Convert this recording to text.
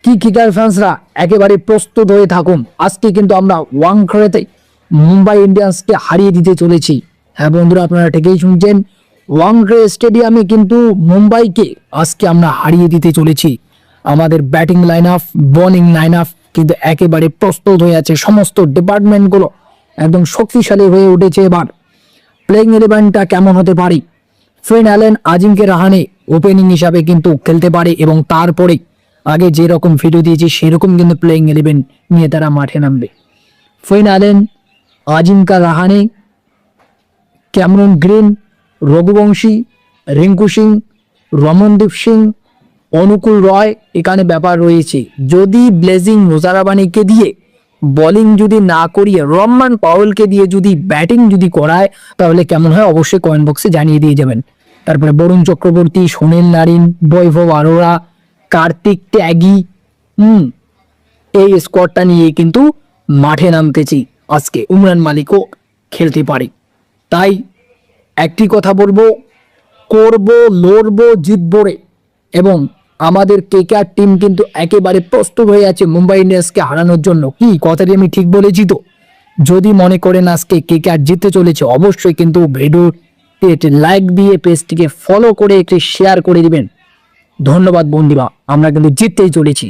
কি ক্রিকেট ফ্যান্সরা একেবারে প্রস্তুত হয়ে থাকুন। আজকে কিন্তু আমরা ওয়াংখেড়েতে মুম্বাই ইন্ডিয়ান্সকে হারিয়ে দিতে চলেছি। হ্যাঁ বন্ধুরা, আপনারা ঠিকই শুনছেন, ওয়াংখেড়ে স্টেডিয়ামে কিন্তু মুম্বাইকে আজকে আমরা হারিয়ে দিতে চলেছি। আমাদের batting line up, bowling line up কিন্তু একেবারে প্রস্তুত হয়ে আছে। সমস্ত ডিপার্টমেন্টগুলো একদম শক্তিশালী হয়ে উঠেছে। এবার প্লেইং ইলেভেনটা কেমন হতে পারে? Finn Allen, Ajinkya Rahane opening হিসাবে কিন্তু খেলতে পারে এবং তারপরে আগে যেরকম ভিডিও দিয়েছি সেরকম কিন্তু প্লেইং ইলেভেন নিয়ে তারা মাঠে নামবে। Finn Allen, Ajinkya Rahane, Cameron Green, Raghuvanshi, Rinku Singh, Ramandeep Singh, Anukul Roy এখানে ব্যাপার রয়েছে। যদি ব্লেজিং মোজারাবানিকে দিয়ে বোলিং যদি না করিয়ে রহমান পাওয়েলকে দিয়ে যদি ব্যাটিং যদি করায় তাহলে কেমন হয় অবশ্যই কমেন্ট বক্সে জানিয়ে দিয়ে যাবেন। তারপরে বরুণ চক্রবর্তী, সুনীল নারিন, বৈভব আরোরা, কার্তিক ত্যাগী, এই স্কোয়াডটা নিয়ে কিন্তু মাঠে নামতেছি। আজকে উমরান মালিকও খেলতে পারে। তাই একটি কথা বলবো, করবো, লড়বো, জিতবো রে। এবং আমাদের কেকেআর টিম কিন্তু একেবারে প্রস্তুত হয়ে আছে মুম্বাই ইন্ডিয়ান্সকে হারানোর জন্য। কি কথাটি আমি ঠিক বলেছি তো? যদি মনে করেন আজকে কেকেআর জিততে চলেছে অবশ্যই কিন্তু ভিডিওতে একটি লাইক দিয়ে পেজটিকে ফলো করে একটি শেয়ার করে দিবেন। ধন্যবাদ বন্ধুরা, আমরা কিন্তু জিততেই চলেছি।